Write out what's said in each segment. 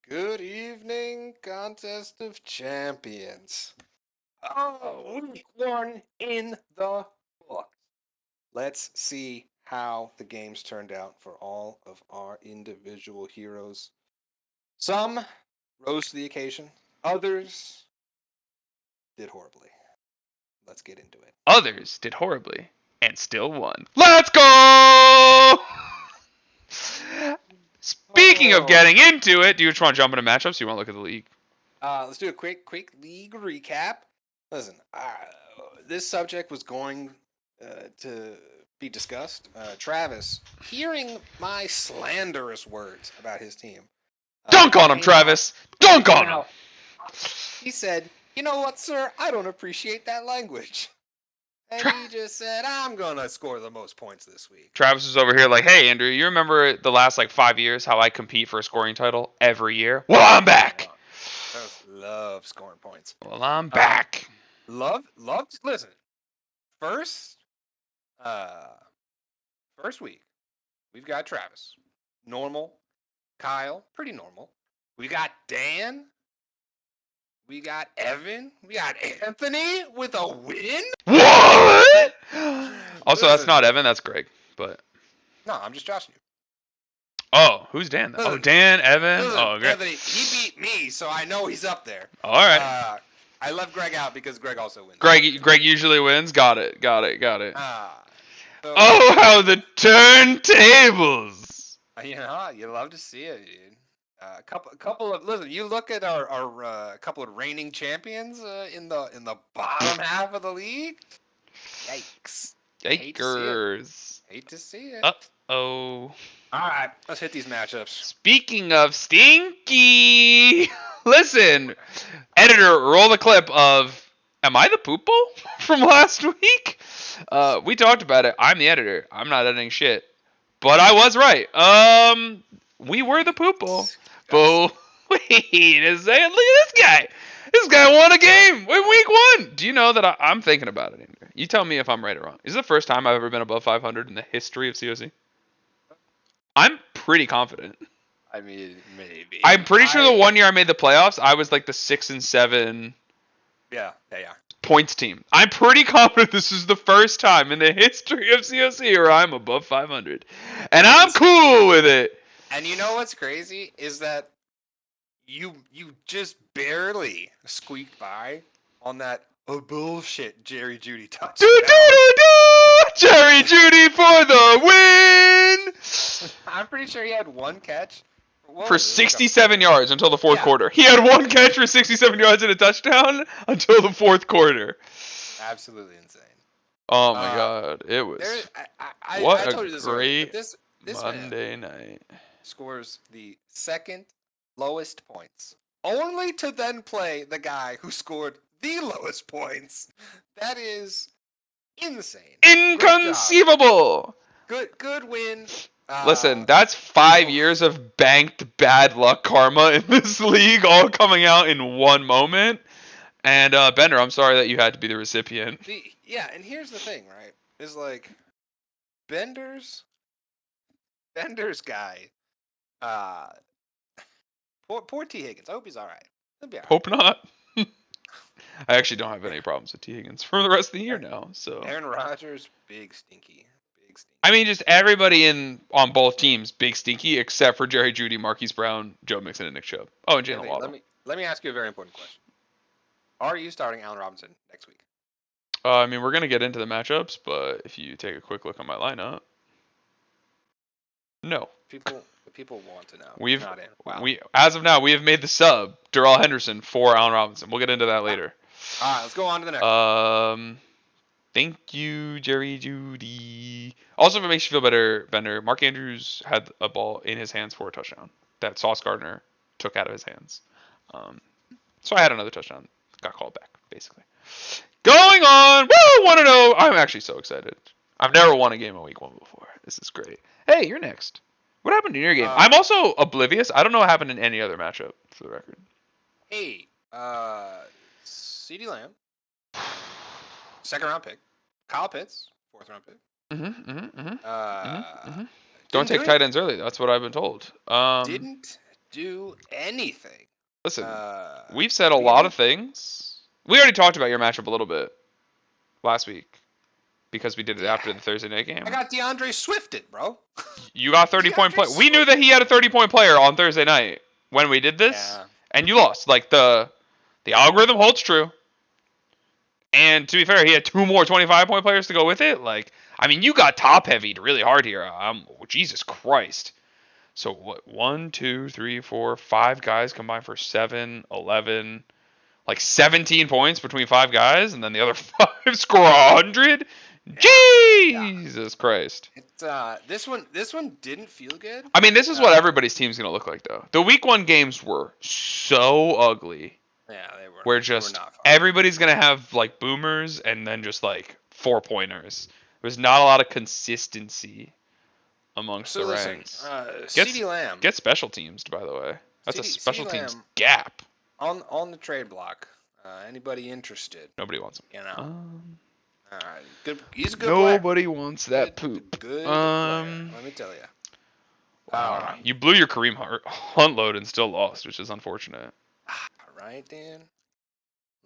Good evening, Contest of Champions. Oh, week one in the books. Let's see how the games turned out for all of our individual heroes. Some rose to the occasion, others did horribly. Let's get into it. Others did horribly and still won. Let's go! Speaking of Oh, getting into it, do you just want to jump into matchups? Or you want to look at the league? let's do a quick league recap. Listen, this subject was going to be discussed. Travis, hearing my slanderous words about his team, Dunk on him, Travis! Dunk on him! He said, "You know what, sir? I don't appreciate that language." And he just said, "I'm gonna score the most points this week." Travis was over here like, hey, Andrew, you remember the last 5 years how I compete for a scoring title every year? Well, I'm back! Travis love scoring points. Well, I'm back. Love. Listen, first, first week, we've got Travis, normal. Kyle, pretty normal. We got Dan. We got Evan. We got Anthony with a win. What? Also, that's not Evan, that's Greg. But no, I'm just joshing you. Oh, who's Dan? Oh, Dan, Evan. Oh, Greg. Anthony, he beat me, so I know he's up there. All right. I left Greg out because Greg also wins. Greg usually wins. Got it. So, Oh, how the turntables! You love to see it, dude. A couple of listen. You look at our couple of reigning champions in the bottom half of the league. Yikes! Yikers! Hate to see it. Oh. All right, let's hit these matchups. Speaking of stinky, listen, editor, roll the clip of "Am I the poople?" from last week. We talked about it. I'm the editor. I'm not editing shit, but I was right. We were the poople. But wait a second. Look at this guy. This guy won a game in week one. Do you know that I'm thinking about it, Andrew? You tell me if I'm right or wrong. Is this the first time I've ever been above 500 in the history of COC? I'm pretty confident. I mean, maybe. I'm pretty sure the 1 year I made the playoffs, I was like the 6 and 7. Yeah. Points team. I'm pretty confident this is the first time in the history of COC where I'm above 500, and I'm cool with it. And you know what's crazy is that you just barely squeaked by on that bullshit Jerry Jeudy touchdown. Jerry Jeudy for the win! I'm pretty sure he had one catch for 67 yards until the fourth quarter. He had one catch for 67 yards and a touchdown until the fourth quarter. Absolutely insane. Oh my god, it was. What a great this Monday night. Scores the second lowest points, only to then play the guy who scored the lowest points. That is insane. Inconceivable. Good win. Listen, that's 5 years of banked bad luck karma in this league, all coming out in one moment. And Bender, I'm sorry that you had to be the recipient. Yeah, and here's the thing, right? Is like Bender's guy. Poor T. Higgins. I hope he's all right. He'll be all right. Hope not. I actually don't have any problems with T. Higgins for the rest of the year now. So Aaron Rodgers, big stinky. I mean, just everybody on both teams, big stinky, except for Jerry Jeudy, Marquise Brown, Joe Mixon, and Nick Chubb. Oh, and Jalen Waddle. Let me ask you a very important question. Are you starting Allen Robinson next week? I mean, we're gonna get into the matchups, but if you take a quick look at my lineup, no. People want to know. We as of now we have made the sub Darrell Henderson for Allen Robinson. We'll get into that later. All right, let's go on to the next. Thank you, Jerry Jeudy. Also, if it makes you feel better, Bender, Mark Andrews had a ball in his hands for a touchdown that Sauce Gardner took out of his hands. So I had another touchdown. Got called back, basically. Going on. Woo! 1-0. I'm actually so excited. I've never won a game in week one before. This is great. Hey, you're next. What happened in your game? I'm also oblivious. I don't know what happened in any other matchup, for the record. Hey, CeeDee Lamb, second round pick. Kyle Pitts, fourth round pick. Don't take tight ends early. That's what I've been told. Didn't do anything. Listen, we've said a we lot haven't- of things. We already talked about your matchup a little bit last week because we did it after the Thursday night game. I got DeAndre Swifted, bro. You got 30-point DeAndre play. We knew that he had a 30-point player on Thursday night when we did this, Yeah. and you lost. Like the algorithm holds true. And to be fair, he had 2 more 25-point players to go with it. Like, I mean, you got top heavied really hard here. Jesus Christ. So what? 1, 2, 3, 4, 5 guys combined for 7, 11, like 17 points between 5 guys, and then the other 5 score 100. Jesus Christ. This one didn't feel good. I mean, this is what everybody's team's gonna look like, though. The week 1 games were so ugly. Yeah, they were. Where they just were not fun. everybody's gonna have like boomers and then just like 4-pointers. There's not a lot of consistency amongst So the listen, ranks. CeeDee Lamb Get special teams, by the way. That's a CeeDee special teams Lamb. gap. on the trade block. Anybody interested? Nobody wants him. You know. Good. He's a good player. Nobody wants that poop. Good player, let me tell you. You blew your Kareem Hunt load and still lost, which is unfortunate. Right, Dan?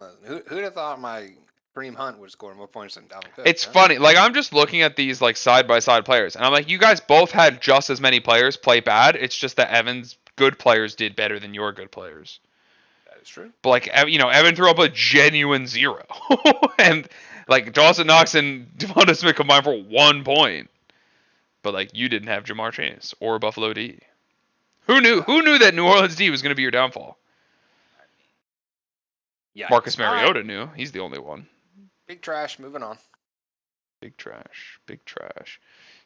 Listen, who'd have thought my Kareem Hunt would score more points than Dalvin Cook? It's funny. Like, I'm just looking at these like side-by-side players, and I'm like, you guys both had just as many players play bad. It's just that Evan's good players did better than your good players. That is true. But like, Evan threw up a genuine 0, and like Dawson Knox and Devonta Smith combined for 1 point. But like, you didn't have Jamar Chase or Buffalo D. Who knew? Who knew that New Orleans D was going to be your downfall? Yeah. Marcus Mariota knew. He's the only one. Big trash. Moving on. Big trash. Big trash.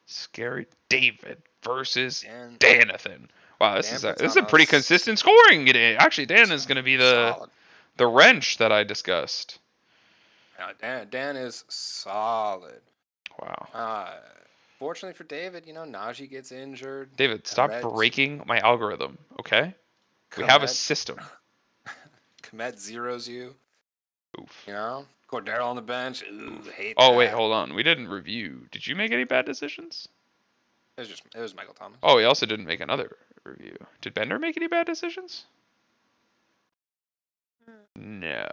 Scary David versus Dan, Danathan. Wow, this Dan is a pretty Patanos. consistent scoring today. Actually, Dan is going to be solid. the wrench that I discussed. Dan is solid. Wow. Fortunately for David, Najee gets injured. David, stop Komet- breaking my algorithm, okay? We have a Komet- system. Komet zeros you. Oof. Cordero on the bench. Ooh, hate Oh, that. wait, hold on. We didn't review. Did you make any bad decisions? It was Michael Thomas. Oh, we also didn't make another review. Did Bender make any bad decisions? No.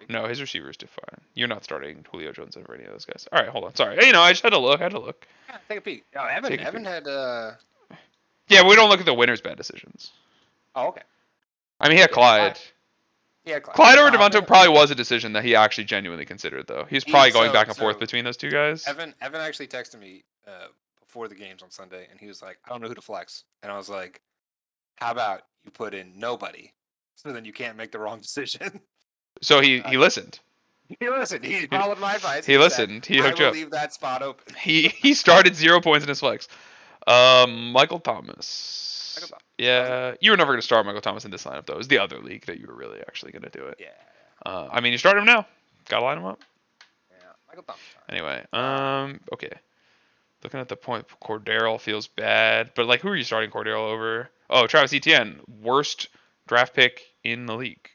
No, his receivers did fine. You're not starting Julio Jones over any of those guys. All right, hold on. Sorry. I just had to look. Yeah, take a peek. Oh, Evan Take a Evan peek. had Yeah, we don't look at the winners' bad decisions. Oh, okay. I mean, he had Yeah, Clyde. Yeah, Clyde over No, Devonta probably was a decision that he actually genuinely considered, though. He's probably going back and forth between those two guys. Evan actually texted me before the games on Sunday, and he was like, "I don't know who to flex," and I was like, "How about you put in nobody, so then you can't make the wrong decision." So he listened. He listened. He followed my advice. He listened. He I hooked will you up. leave that spot open. He started 0 points in his flex. Michael Thomas. Michael Thomas. Yeah, you were never going to start Michael Thomas in this lineup, though. It was the other league that you were really actually going to do it. Yeah. I mean, you start him now. Got to line him up. Yeah. Michael Thomas. Anyway, okay. Looking at the point, Cordero feels bad, but like, who are you starting Cordero over? Oh, Travis Etienne, worst draft pick in the league,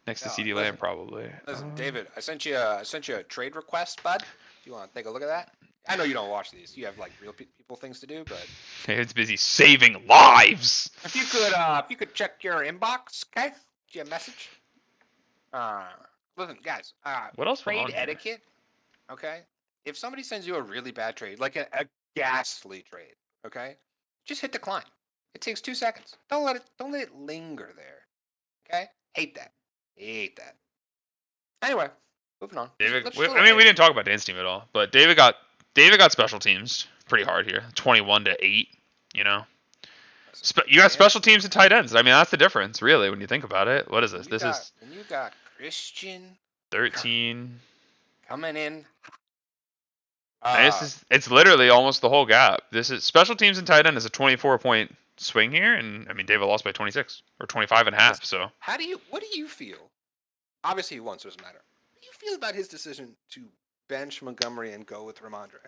next to CeeDee Lamb probably. Listen, David, I sent you a trade request, bud. If you want to take a look at that. I know you don't watch these. You have like real people things to do, but It's busy saving lives. if you could check your inbox, okay? Do you have a message? Listen, guys. What else went on Trade here? etiquette. Okay. If somebody sends you a really bad trade, like a ghastly trade, okay, just hit decline. It takes 2 seconds. Don't let it linger there. Okay. Hate that. Anyway, moving on. David, Let's we go didn't ahead. talk about Dan's team at all, but David got special teams pretty hard here, 21-8. You know, you got special teams and tight ends. I mean, that's the difference, really, when you think about it. What is this? This is And you got Christian 13. coming in. And it's literally almost the whole gap. This is special teams and tight end is a 24-point swing here, and I mean David lost by 26 or 25.5. So What do you feel? Obviously, he won, so it doesn't matter. What do you feel about his decision to bench Montgomery and go with Ramondre?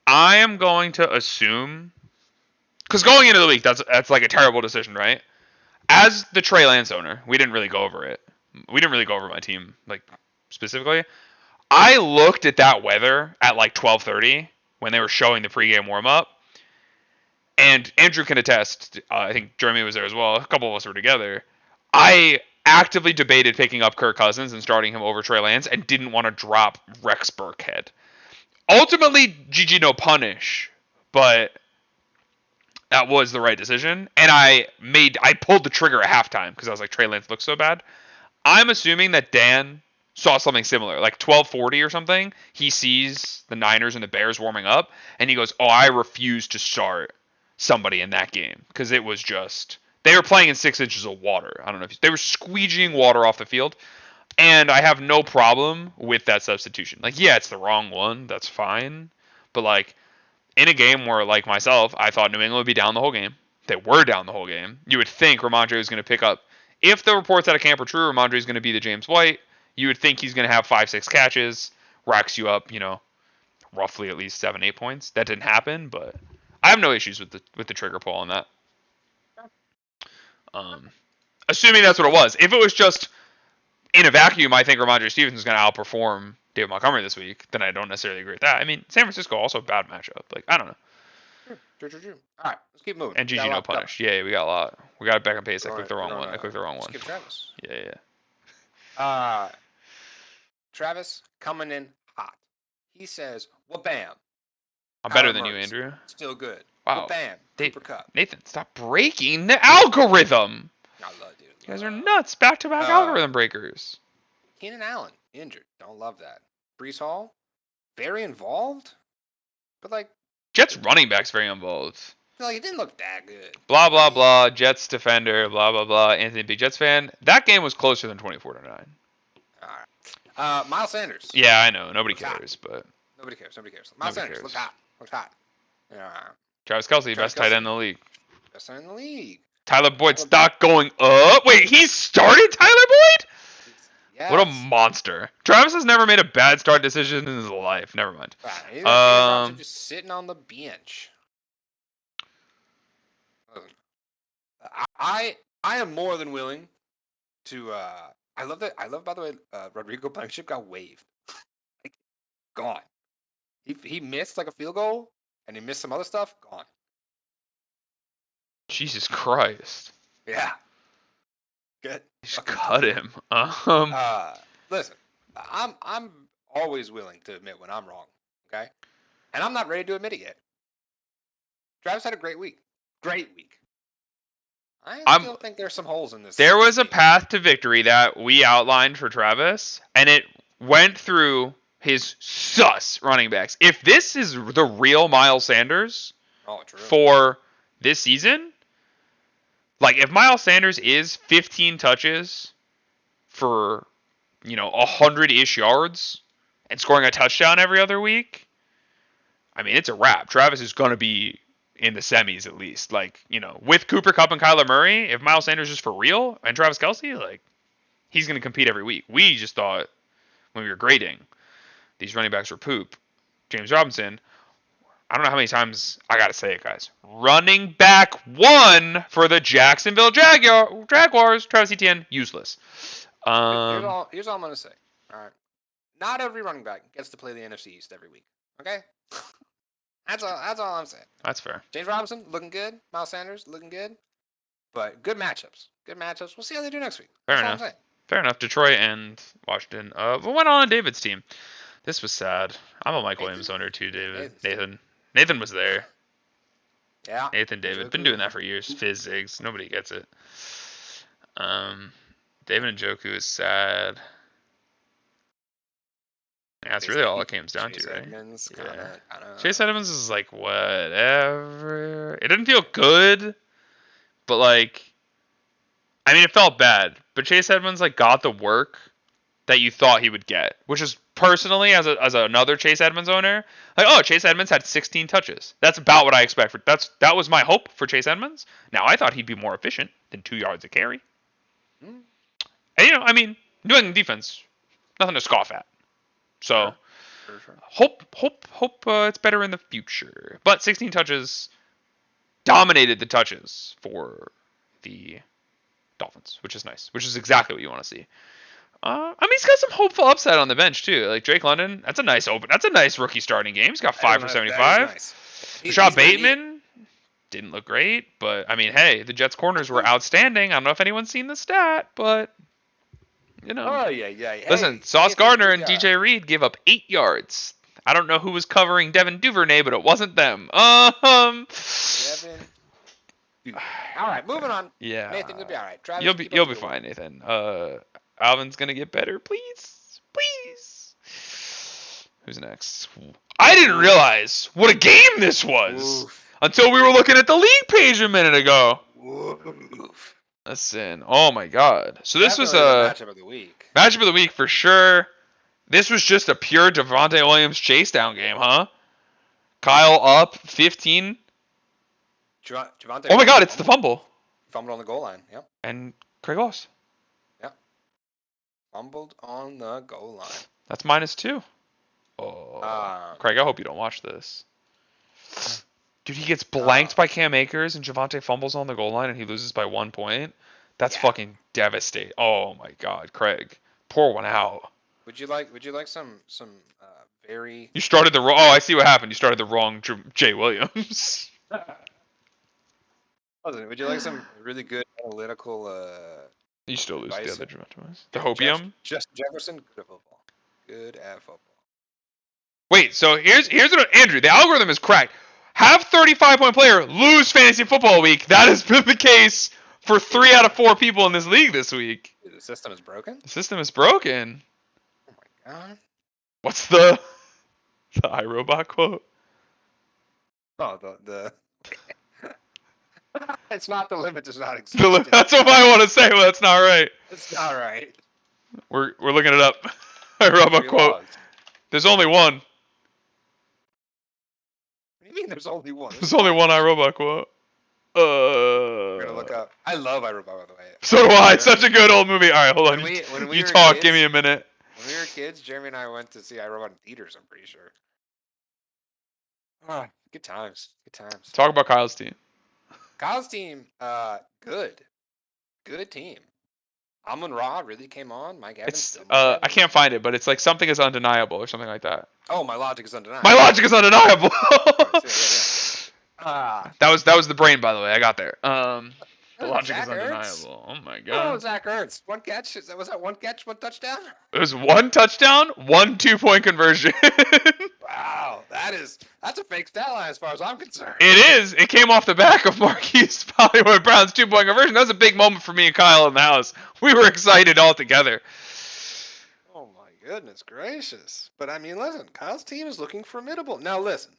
I am going to assume, because going into the week, that's like a terrible decision, right? As the Trey Lance owner, we didn't really go over it. We didn't really go over my team like specifically. I looked at that weather at like 12:30 when they were showing the pregame warm up, and Andrew can attest. I think Jeremy was there as well. A couple of us were together. I actively debated picking up Kirk Cousins and starting him over Trey Lance, and didn't want to drop Rex Burkhead. Ultimately, GG no punish, but that was the right decision. And I pulled the trigger at halftime because I was like, Trey Lance looks so bad. I'm assuming that Dan saw something similar, like 12:40 or something. He sees the Niners and the Bears warming up, and he goes, "Oh, I refuse to start somebody in that game because it was just they were playing in 6 inches of water. I don't know if they were squeegeeing water off the field." And I have no problem with that substitution. Like, yeah, it's the wrong one. That's fine. But, like, in a game where, like myself, I thought New England would be down the whole game. They were down the whole game. You would think Ramondre was going to pick up. If the reports out of camp are true, Ramondre is going to be the James White. You would think he's going to have 5-6 catches, racks you up, roughly at least 7-8 points. That didn't happen, but I have no issues with the trigger pull on that. Assuming that's what it was. If it was just in a vacuum, I think Ramondre Stevenson is going to outperform David Montgomery this week, then I don't necessarily agree with that. I mean, San Francisco also a bad matchup. Like, I don't know. True. All right, let's keep moving. And GG no punish. Yeah, we got a lot. We got Beckham Pace. I clicked the wrong one. I clicked the wrong one. Skip Travis. Yeah. Travis coming in hot. He says, "Wha-bam." I'm better than you, Andrew. Still good. Wow. Wha-bam. Cooper Kupp. Nathan, stop breaking the algorithm. I love it, dude. You guys are nuts. Back-to-back algorithm breakers. Keenan Allen, injured. Don't love that. Brees Hall, very involved. But, like... Jets running back's very involved. Like, it didn't look that good. Blah, blah, blah. Jets defender, blah, blah, blah. Anthony, big Jets fan. That game was closer than 24-9. All right. Miles Sanders. Yeah, I know. Nobody cares, but... Nobody cares. Miles Sanders looked hot. Yeah. Travis Kelce, best tight end in the league. Best tight end in the league. Tyler Boyd's stock going up. Wait, he started Tyler Boyd? Yes. What a monster. Travis has never made a bad start decision in his life. Never mind. He's just sitting on the bench. I am more than willing to I love, by the way, Rodrigo Blankenship got waived. Like, gone. He missed like a field goal and he missed some other stuff, gone. Jesus Christ. Yeah. Good. Just cut him. Listen, I'm always willing to admit when I'm wrong, okay? And I'm not ready to admit it yet. Travis had a great week. Great week. I still think there's some holes in this. There was a path to victory that we outlined for Travis, and it went through his sus running backs. If this is the real Miles Sanders for this season, like if Miles Sanders is 15 touches for, 100-ish yards and scoring a touchdown every other week, I mean, it's a wrap. Travis is going to be in the semis at least. Like, with Cooper Kupp and Kyler Murray, if Miles Sanders is for real and Travis Kelce, like, he's going to compete every week. We just thought when we were grading, these running backs were poop. James Robinson, I don't know how many times I got to say it, guys. Running back 1 for the Jacksonville Jaguars, Travis Etienne, useless. Here's all I'm going to say. All right. Not every running back gets to play the NFC East every week. Okay? That's all I'm saying. That's fair. James Robinson, looking good. Miles Sanders, looking good. But good matchups. We'll see how they do next week. Fair enough. Detroit and Washington. What went on David's team? This was sad. I'm a Mike Williams owner too, David. Nathan was there. Yeah. Nathan, David. Been doing that for years. Fizz Ziggs. Nobody gets it. David Njoku is sad. Yeah, that's really all it came down to, right? Edmonds, Chase Edmonds is like, whatever. It didn't feel good, but like, I mean, it felt bad. But Chase Edmonds like got the work that you thought he would get, which is personally as another Chase Edmonds owner, like, oh, Chase Edmonds had 16 touches. That's about what I expect. That was my hope for Chase Edmonds. Now I thought he'd be more efficient than 2 yards a carry. And I mean, New England defense, nothing to scoff at. So, sure. hope it's better in the future. But 16 touches dominated the touches for the Dolphins, which is nice. Which is exactly what you want to see. I mean, he's got some hopeful upside on the bench too. Like Drake London, that's a nice rookie starting game. He's got 5 for 75. Nice. Rashad Bateman, didn't look great. But I mean, hey, the Jets corners were outstanding. I don't know if anyone's seen the stat, but you know. Oh yeah. Hey, Listen, Sauce Nathan, Gardner and DJ Reed gave up 8 yards. I don't know who was covering Devin Duvernay, but it wasn't them. Devin. All right, moving on. Yeah. Nathan, you'll be all right. Travis, You'll keep be up the good fine, work. Nathan. Alvin's gonna get better, please. Who's next? I didn't realize what a game this was until we were looking at the league page a minute ago. Oof. Listen, oh my god. So this was Definitely a the matchup of the week. matchup of the week for sure. This was just a pure Devontae Williams chase down game, huh? Kyle up 15. Javonte Oh my god, it's the fumble. Fumbled on the goal line. Yep. And Craig lost. Yep. Fumbled on the goal line. That's -2. Oh, Craig, I hope you don't watch this. Dude, he gets blanked by Cam Akers and Javonte fumbles on the goal line and he loses by 1 point. That's fucking devastating. Oh my god, Craig, pour one out. Would you like some very? You started the wrong. Oh, I see what happened. You started the wrong Jay Williams. Would you like some really good analytical? You still lose the advice? other Javonte. The Hopium. Just Jefferson, good at football. Good at football. Wait, so here's what Andrew. The algorithm is cracked. Have 35-point player lose fantasy football week. That has been the case for 3 out of 4 people in this league this week. The system is broken. The system is broken. Oh my god. What's the iRobot quote? Oh, the it's not the limit does not exist. That's what I want to say, but that's not right. It's not right. We're looking it up. iRobot quote. Logs. There's only one. What do you mean there's only one? There's only one iRobot quote. We're gonna look up. I love iRobot, by the way. So do I. It's such a good old movie. All right, hold on. When we You were talk. kids- Give me a minute. When we were kids, Jeremy and I went to see iRobot in theaters. I'm pretty sure. Ah, good times. Good times. Talk about Kyle's team. Kyle's team, good team. Amon Ra really came on. Mike Evans. It's still Mike I can't find it, but it's like something is undeniable or something like that. Oh, my logic is undeniable. My logic is undeniable. Ah, That was the brain, by the way. I got there. The logic Zach is Ertz. undeniable. Oh my Oh, god. Zach Ertz. One catch. Was that one catch, one touchdown? It was 1 touchdown, 1 2-point conversion. Wow, that's a fake stat line as far as I'm concerned. It is. It came off the back of Marquise Hollywood Brown's 2-point conversion. That was a big moment for me and Kyle in the house. We were excited all together. Oh my goodness gracious. But I mean, listen, Kyle's team is looking formidable. Now listen,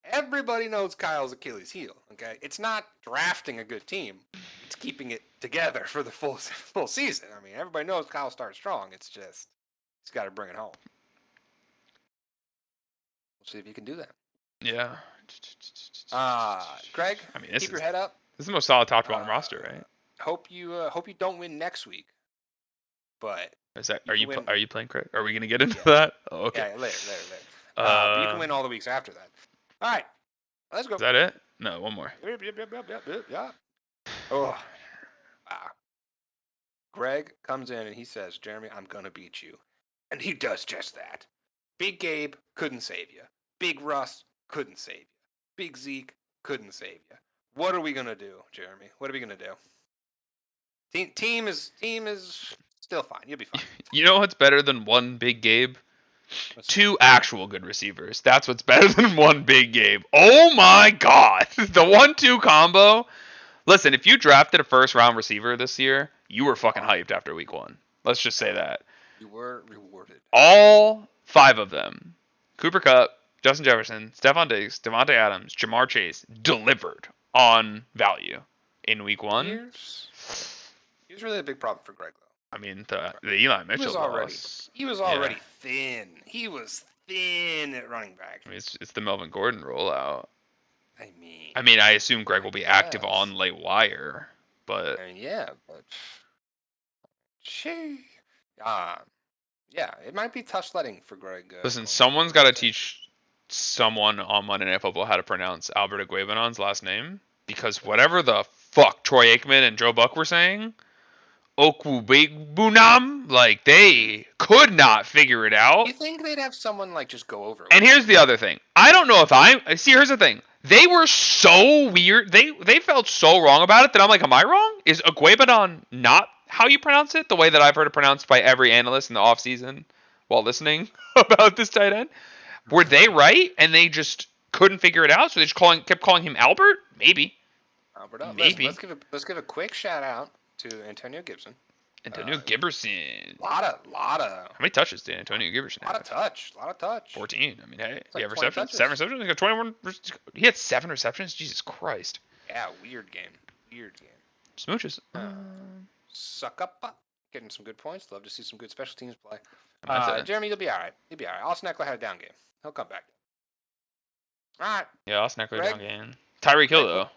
everybody knows Kyle's Achilles heel, okay? It's not drafting a good team. It's keeping it together for the full season. I mean, everybody knows Kyle starts strong. It's just he's got to bring it home. We'll see if he can do that. Yeah. Craig, I mean, keep your head up. This is the most solid top to bottom roster, right? Hope you don't win next week. But Is that you can win. are you playing Craig? Are we gonna get into that? Oh, okay. yeah, later. But you can win all the weeks after that. All right, let's go. Is that it? No, one more. Yep. Oh, wow. Greg comes in and he says, "Jeremy, I'm gonna beat you," and he does just that. Big Gabe couldn't save you. Big Russ couldn't save you. Big Zeke couldn't save you. What are we gonna do, Jeremy? What are we gonna do? Team is still fine. You'll be fine. You know what's better than one big Gabe? Let's- 2 actual good receivers. That's what's better than one big Gabe. Oh my god. The 1-2 combo. Listen, if you drafted a first round receiver this year, you were fucking hyped after week 1. Let's just say that. You were rewarded. All 5 of them, Cooper Kupp, Justin Jefferson, Stephon Diggs, Devontae Adams, Jamar Chase, delivered on value in week 1. Here's really a big problem for Greg, though. I mean, the Eli Mitchell loss. He was already thin. He was thin at running back. I mean, it's the Melvin Gordon rollout. I mean, I assume Greg will be active Yes. on late wire, but yeah, but gee, yeah, it might be tough sledding for Greg. listen, someone's got to teach someone on Monday Night Football how to pronounce Albert Aguibanon's last name, because whatever the fuck Troy Aikman and Joe Buck were saying, Okwuegbunam, like they could not figure it out. You think they'd have someone like just go over it? And here's the other thing. I don't know if here's the thing. They were so weird. They felt so wrong about it that I'm like, am I wrong? Is Aguebadon not how you pronounce it? The way that I've heard it pronounced by every analyst in the offseason while listening about this tight end? Were they right and they just couldn't figure it out? So they just kept calling him Albert? Maybe. Albert, Maybe. listen, let's give a quick shout out to Antonio Gibson. Antonio Giberson. Lot of. How many touches did Antonio Giberson have? A lot of touch. 14. I mean, hey, It's he like had 20 receptions. touches. 7 receptions. He got 21. He had 7 receptions. Jesus Christ. Yeah, weird game. Smooches. Suck up. Getting some good points. Love to see some good special teams play. That's it. Jeremy, you'll be all right. Austin Eckler had a down game. He'll come back. All right, Yeah, Austin Eckler Greg? down game. Tyreek Hill, though.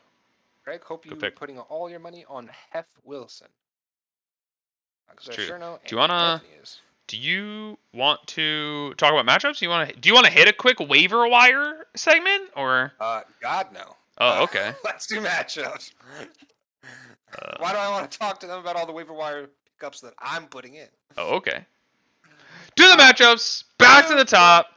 Greg. Hope you Good pick. putting all your money on Hef Wilson. Because I True. sure know Do you wanna- Anthony is. Do you want to talk about matchups? Do you want to hit a quick waiver wire segment or? God no. Oh, okay. Let's do matchups. Why do I want to talk to them about all the waiver wire pickups that I'm putting in? Oh, okay. Do the matchups. Back to the top.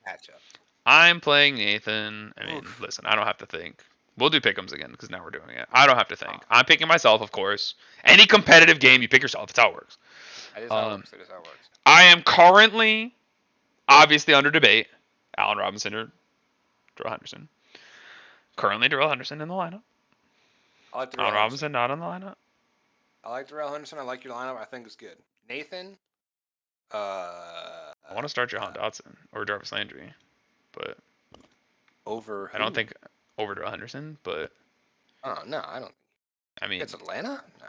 Matchup. I'm playing Nathan. I mean, Oof. listen, I don't have to think. We'll do pick'ems again because now we're doing it. I don't have to think. I'm picking myself, of course. Any competitive game, you pick yourself. That's how it works. That is how it works. That is how it works. I am currently, obviously, under debate. Allen Robinson or Darrell Henderson. Currently, Darrell Henderson in the lineup. I like Darrell Allen Henderson. Robinson not in the lineup. I like Darrell Henderson. I like your lineup. I think it's good. Nathan. I want to start Jahan Dotson or Jarvis Landry, but Over. I don't who? think over Darrell Henderson. But Oh no, I don't. I mean, It's Atlanta. Nah.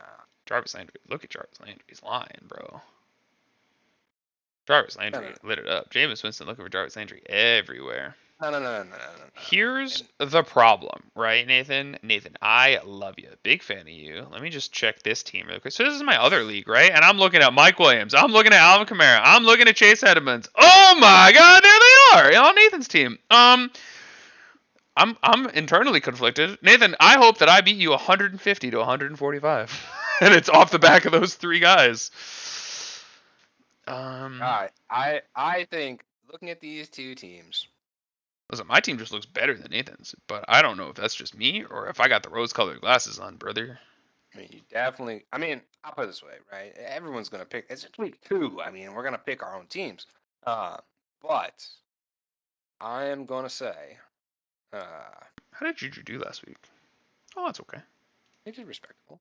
Jarvis Landry. Look at Jarvis Landry's line, bro. Jarvis Landry no. lit it up. Jameis Winston looking for Jarvis Landry everywhere. No. Here's the problem, right, Nathan? Nathan, I love you. Big fan of you. Let me just check this team real quick. So this is my other league, right? And I'm looking at Mike Williams. I'm looking at Alvin Kamara. I'm looking at Chase Edmonds. Oh my God, there they are on Nathan's team. I'm internally conflicted. Nathan, I hope that I beat you 150 to 145, and it's off the back of those 3 guys. All right. I think looking at these 2 teams. Listen, my team just looks better than Nathan's, but I don't know if that's just me or if I got the rose-colored glasses on, brother. I mean, you definitely. I mean, I'll put it this way, right? Everyone's gonna pick. It's just week 2. I mean, we're gonna pick our own teams. But I am gonna say, How did Juju do last week? Oh, that's okay. it is respectable.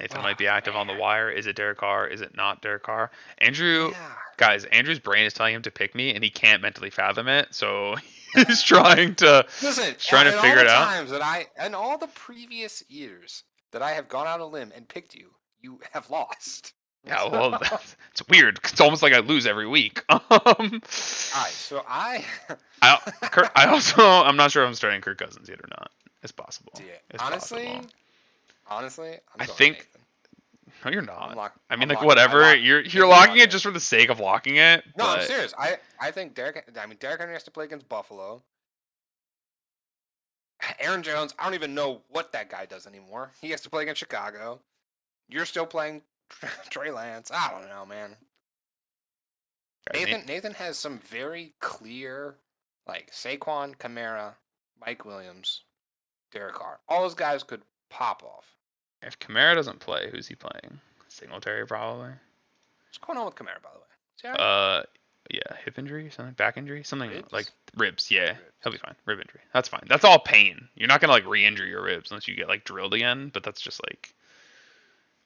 Nathan Oh, might be active on the man. wire. Is it Derek Carr? Is it not Derek Carr? Andrew, Yeah. guys, Andrew's brain is telling him to pick me, and he can't mentally fathom it, so he's trying to. Listen, trying to in figure all it the out. times that in all the previous years that I have gone out on a limb and picked you, you have lost. Yeah, well, it's weird. It's almost like I lose every week. All right, so I'm not sure if I'm starting Kirk Cousins yet or not. It's possible. Yeah, It's honestly, possible. I'm I going think- Nathan. No, you're not. I'm lock- I mean, I'm like locking- whatever. I lock- You're Nathan locking locked it in. just for the sake of locking it. No, I'm but- serious. I think Derek Henry has to play against Buffalo. Aaron Jones, I don't even know what that guy does anymore. He has to play against Chicago. You're still playing Trey Lance. I don't know, man. Guys, Nathan has some very clear, like Saquon, Kamara, Mike Williams, Derek Carr. All those guys could pop off. If Kamara doesn't play, who's he playing? Singletary probably. What's going on with Kamara, by the way? Is he all right? Yeah, hip injury, something, back injury, something Ribs? like ribs. Yeah, Ribs. he'll be fine. Rib injury, that's fine. That's all pain. You're not gonna like re-injure your ribs unless you get like drilled again. But that's just like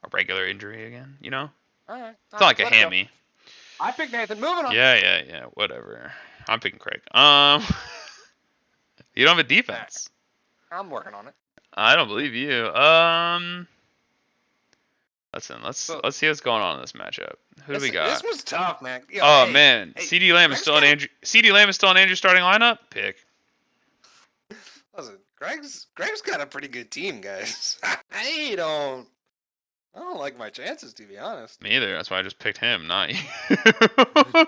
a regular injury again. You know, All right. it's not like a hammy. I picked Nathan. Moving on. Yeah. Whatever. I'm picking Craig. You don't have a defense. I'm working on it. I don't believe you. Listen, let's see what's going on in this matchup. Who do we got? This was tough, man. Yo, Oh hey, man, hey, CD Lamb is Greg's still in got- Andrew. CD Lamb is still in Andrew's starting lineup. Pick. Listen, Greg's got a pretty good team, guys. I don't like my chances, to be honest. Me either. That's why I just picked him, not you. Greg's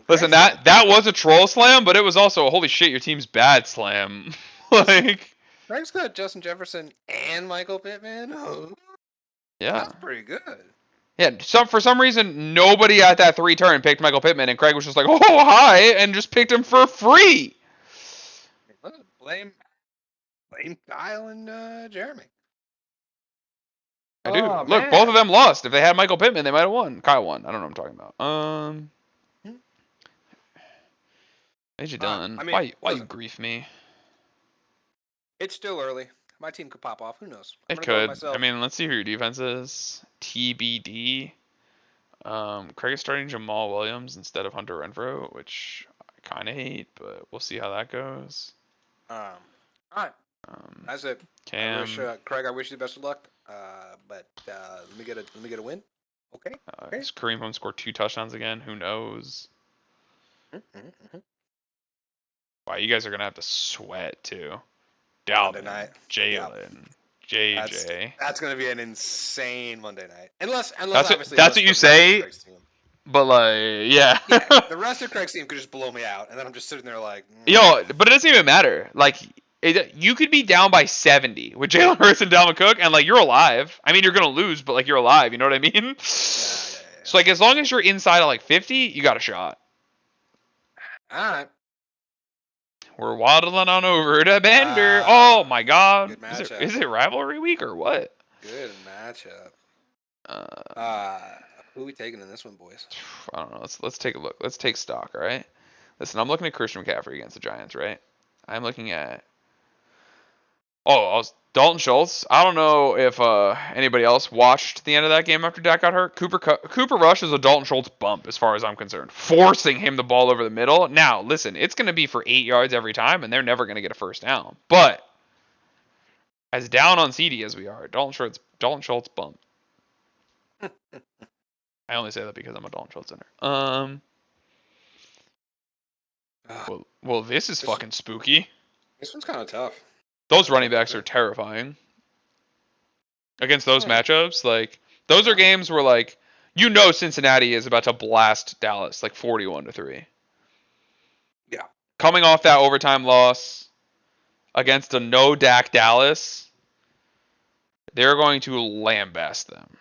Listen, that was a troll slam, but it was also a holy shit, your team's bad slam. Like, Greg's got Justin Jefferson and Michael Pittman. Oh, yeah, that's pretty good. yeah. For some reason, nobody at that 3 turn picked Michael Pittman, and Craig was just like, "Oh hi," and just picked him for free. Blame Kyle and Jeremy. I do. Oh, Look, both of man. them lost. If they had Michael Pittman, they might have won. Kyle won. I don't know what I'm talking about. AJ Dillon. I mean, Why you listen, grief me? it's still early. My team could pop off. Who knows? I'm It gonna go with could. myself. I mean, let's see who your defense is. TBD. Craig is starting Jamal Williams instead of Hunter Renfro, which I kind of hate, but we'll see how that goes. All right. That's it. Cam. I wish Craig. I wish you the best of luck. But let me get a win. Okay. Is Kareem Hunt scored 2 touchdowns again? Who knows? Mm-hmm. Wow, you guys are gonna have to sweat too. Monday Dalvin, night. Jalen, JJ. That's gonna be an insane Monday night. Unless That's obviously what you the rest of say. Craig's team. But like, yeah. The rest of Craig's team could just blow me out, and then I'm just sitting there like. Yo, but it doesn't even matter. Like, you could be down by 70 with Jalen Hurts and Dalvin Cook, and like you're alive. I mean, you're gonna lose, but like you're alive. You know what I mean? Yeah. So like, as long as you're inside of like 50, you got a shot. All right. We're waddling on over to Bender. Oh my God! Good matchup. Is it rivalry week or what? Good matchup. Who are we taking in this one, boys? I don't know. Let's take a look. Let's take stock. All right. Listen, I'm looking at Christian McCaffrey against the Giants, right? I'm looking at. Dalton Schultz. I don't know if anybody else watched the end of that game after Dak got hurt. Cooper Rush is a Dalton Schultz bump, as far as I'm concerned, forcing him the ball over the middle. Now, listen, it's going to be for 8 yards every time, and they're never going to get a first down. But as down on CD as we are, Dalton Schultz bump. I only say that because I'm a Dalton Schultz center. Well, this is fucking spooky. This one's kind of tough. Those running backs are terrifying. Against those matchups, like those are games where like Cincinnati is about to blast Dallas like 41-3. Yeah. Coming off that overtime loss against a no Dak Dallas, they're going to lambast them.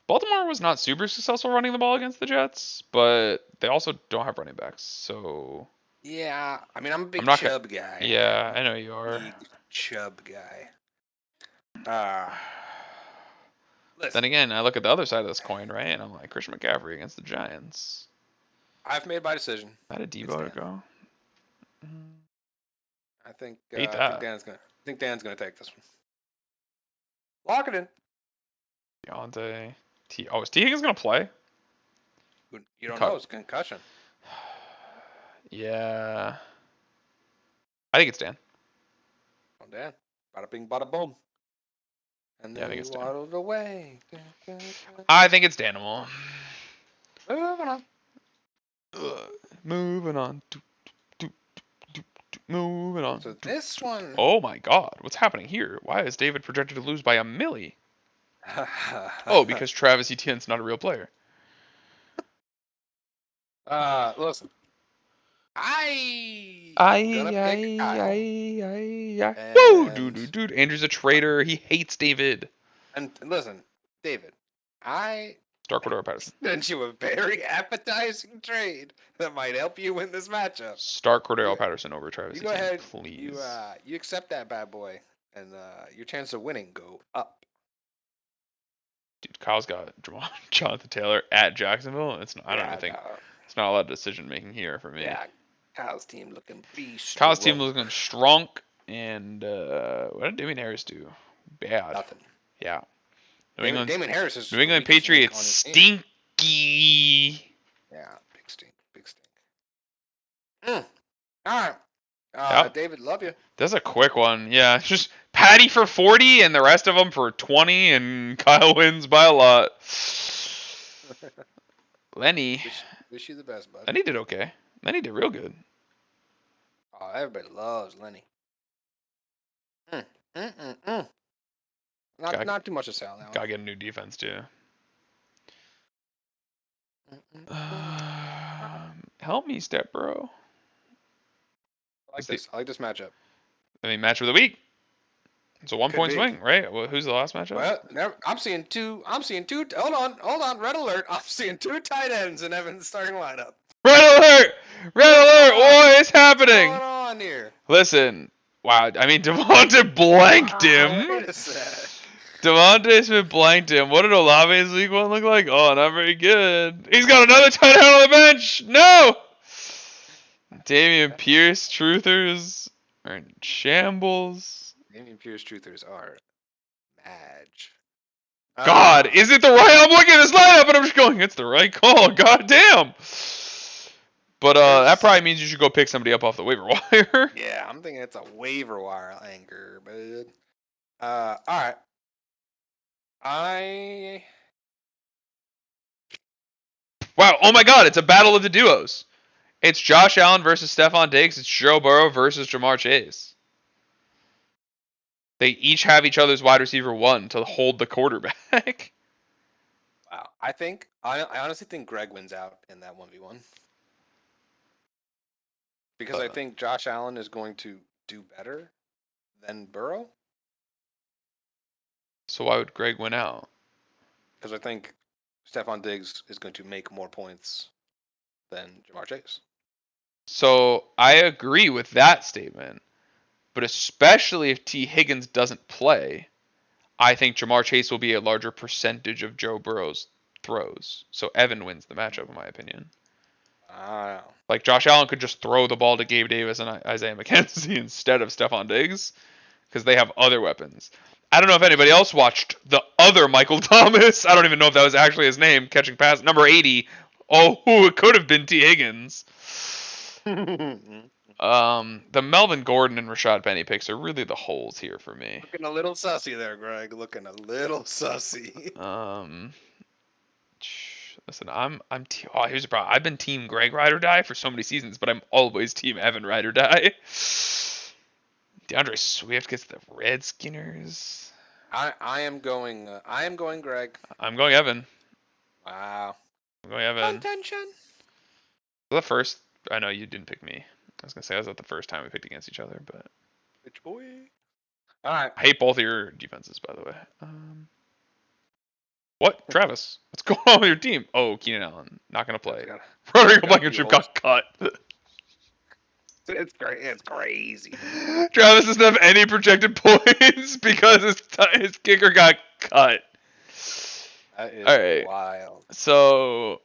Baltimore was not super successful running the ball against the Jets, but they also don't have running backs, so. Yeah, I mean, I'm a big Chubb guy. Yeah, I know you are. Big Chubb guy. Then again, I look at the other side of this coin, right? And I'm like, Christian McCaffrey against the Giants. I've made my decision. How did Debo go? I think Dan's gonna take this one. Lock it in. Deontay. Is T. Higgins gonna play? You don't know. It's concussion. Yeah. I think it's Dan. Oh, Dan. Bada bing, bada boom. And then he waddled away. I think it's Danimal. Moving on. Moving on. Moving on. So this one. Oh my God. What's happening here? Why is David projected to lose by a milli? Oh, because Travis Etienne's not a real player. Listen. Dude. Andrew's a traitor. He hates David. And listen, David, Start Cordero Patterson. Sent you a very appetizing trade that might help you win this matchup. Start Cordero Patterson over Travis Etienne, Etienne, ahead, please. You accept that bad boy, and your chance of winning go up. Dude, Kyle's got Jonathan Taylor at Jacksonville. It's not a lot of decision making here for me. Yeah, Kyle's team looking beast. Kyle's team looking strong, and what did Damien Harris do? Bad. Nothing. Yeah. Damien Harris is New England Patriots stinky. Yeah, big stink. All right. David, love you. That's a quick one. Yeah, just Patty for 40 and the rest of them for 20, and Kyle wins by a lot. Lenny. Wish you the best, bud. Lenny did okay. Lenny did real good. Oh, everybody loves Lenny. Not too much to say on that one. Gotta get a new defense too. Help me, step bro. I like this matchup. I mean, match of the week. It's a 1-point swing, right? Well, who's the last matchup? Well, I'm seeing two. Hold on. Red alert! I'm seeing 2 tight ends in Evan's starting lineup. Red alert! Red alert! What is What's happening? going on here? Listen, wow. I mean, Devonta blanked him. Wait a sec. Devonta Smith blanked him. What did Olave's week one look like? Oh, not very good. He's got another tight end on the bench. No. Damian Pierce, truthers are in shambles. Damian Pierce truthers are Madge. God, is it the right? I'm looking at this lineup and I'm just going, it's the right call. God damn. But that probably means you should go pick somebody up off the waiver wire. Yeah, I'm thinking it's a waiver wire anchor, bud. All right. Wow. Oh my God, it's a battle of the duos. It's Josh Allen versus Stephon Diggs. It's Joe Burrow versus Jamar Chase. They each have each other's wide receiver one to hold the quarterback. Wow. I honestly think Greg wins out in that 1v1. Because I think Josh Allen is going to do better than Burrow. So why would Greg win out? Because I think Stephon Diggs is going to make more points than Jamar Chase. So I agree with that statement. But especially if T. Higgins doesn't play, I think Jamar Chase will be a larger percentage of Joe Burrow's throws. So Evan wins the matchup, in my opinion. Like Josh Allen could just throw the ball to Gabe Davis and Isaiah McKenzie instead of Stephon Diggs because they have other weapons. I don't know if anybody else watched the other Michael Thomas. I don't even know if that was actually his name, catching pass number 80. Oh, it could have been T. Higgins. The Melvin Gordon and Rashad Penny picks are really the holes here for me. Looking a little sussy there, Greg. Looking a little sussy. Listen, here's the problem. I've been Team Greg Ride or Die for so many seasons, but I'm always Team Evan Ride or Die. DeAndre Swift gets the Redskinners. I am going Greg. I'm going Evan. Wow. I'm going Evan. Contention. The first. I know you didn't pick me. I was gonna say that was not the first time we picked against each other, but. Bitch boy. All right. I hate both of your defenses, by the way. What? Travis? What's going on with your team? Oh, Keenan Allen. Not going to play. Rodrigo Blankenship got cut. It's great. It's crazy. Travis doesn't have any projected points because his kicker got cut. That is all right. Wild. So,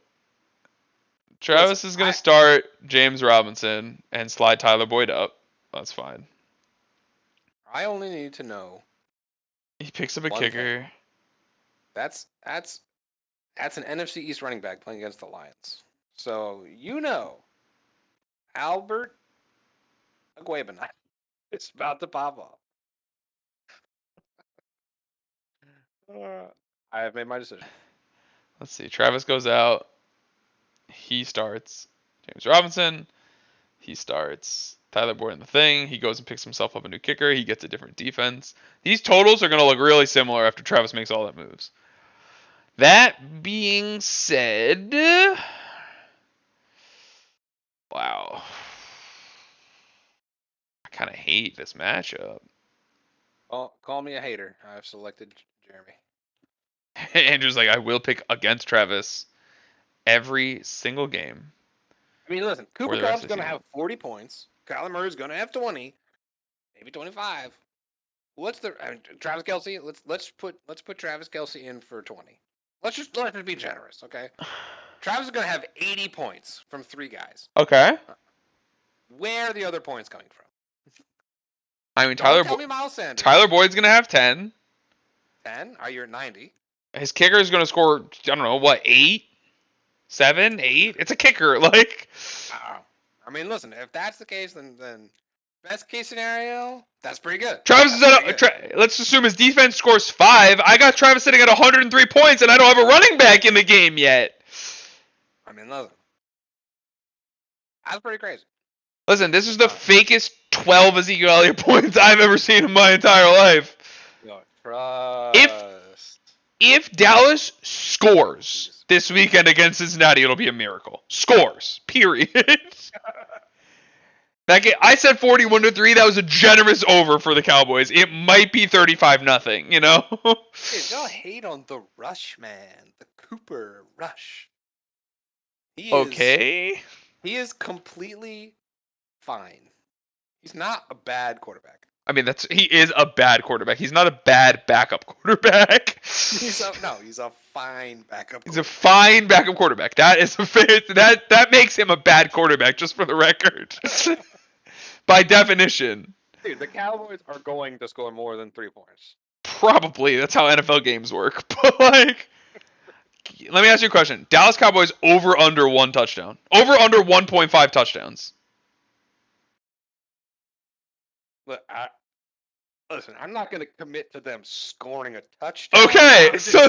Travis is going to start James Robinson and slide Tyler Boyd up. That's fine. I only need to know. He picks up a kicker. Thing. That's an NFC East running back playing against the Lions. So Albert Aguabanai is about to pop off. I have made my decision. Let's see. Travis goes out. He starts James Robinson. He starts Tyler Boyd in the thing. He goes and picks himself up a new kicker. He gets a different defense. These totals are going to look really similar after Travis makes all that moves. That being said, wow. I kind of hate this matchup. Well, call me a hater. I've selected Jeremy. Andrew's like, I will pick against Travis every single game. I mean, listen, Cooper Kupp's going to have 40 points. Kyler Murray's going to have 20, maybe 25. Travis Kelce? Let's put Travis Kelce in for 20. Let's just be generous, okay? Travis is going to have 80 points from 3 guys. Okay. Where are the other points coming from? I mean, Tyler Boyd's going to have 10. 10? Are you at 90? His kicker is going to score, I don't know, what, 8? 7? 8? It's a kicker, like. I mean, listen, if that's the case, then best case scenario, that's pretty good. Travis let's assume his defense scores 5. I got Travis sitting at 103 points, and I don't have a running back in the game yet. I mean, listen. That's pretty crazy. Listen, this is the fakest 12 Ezekiel Elliott points I've ever seen in my entire life. If Dallas scores this weekend against Cincinnati, it'll be a miracle. Scores. Period. I said 41-3. That was a generous over for the Cowboys. It might be 35-0, you know? Hey, don't hate on the Rush, man. The Cooper Rush. Okay. He is completely fine. He's not a bad quarterback. I mean, he is a bad quarterback. He's not a bad backup quarterback. He's a fine backup. He's a fine backup quarterback. That is a fair, that makes him a bad quarterback, just for the record. By definition. Dude, the Cowboys are going to score more than 3 points. Probably. That's how NFL games work. But like, let me ask you a question. Dallas Cowboys over under 1 touchdown. Over under 1.5 touchdowns. Listen, I'm not going to commit to them scoring a touchdown. Okay, so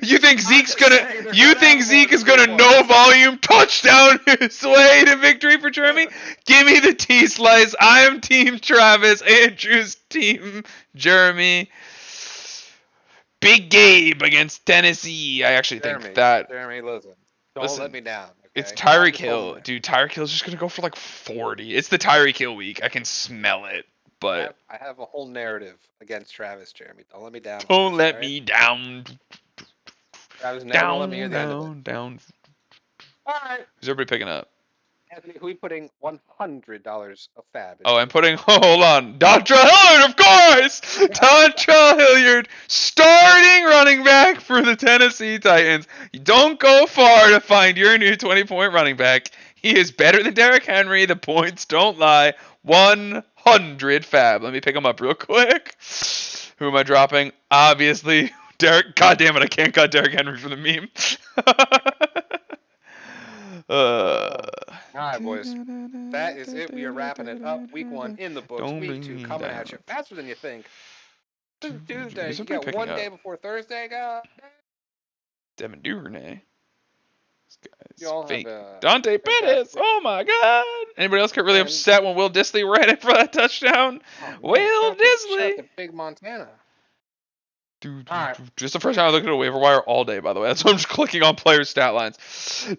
you think Zeke's gonna? You think Zeke is gonna no volume touchdown his way to victory for Jeremy? Give me the T slice. I am Team Travis. Andrew's Team Jeremy. Big Gabe against Tennessee. I actually think that. Jeremy, listen. Don't let me down. Okay? It's Tyreek Hill, dude. Tyreek Hill's just gonna go for like 40. It's the Tyreek Hill week. I can smell it. But I have a whole narrative against Travis, Jeremy. Don't let me down. Don't let me down. Travis, never let me hear the end of it. Down. All right. Who's everybody picking up? Anthony, who are we putting $100 of fab? Oh, I'm putting. Hold on, Dontrell Hilliard, of course. Dontrell Hilliard, starting running back for the Tennessee Titans. You don't go far to find your new 20-point running back. He is better than Derrick Henry. The points don't lie. 100 fab. Let me pick him up real quick. Who am I dropping? Obviously, Derrick. God damn it, I can't cut Derrick Henry for the meme. All right, boys. That is it. We are wrapping it up. Week 1 in the books. Week 2 coming at you faster than you think. Tuesday. You got 1 day before Thursday, guys. Devin Duvernay. You all Fake. have Dante Pettis. Oh my God. Anybody else get really upset when Will Dissly ran it for that touchdown? Will Dissly. Big Montana. Dude, just the first time I looked at a waiver wire all day, by the way. That's why I'm just clicking on players' stat lines.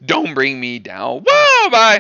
Don't bring me down. Whoa, bye.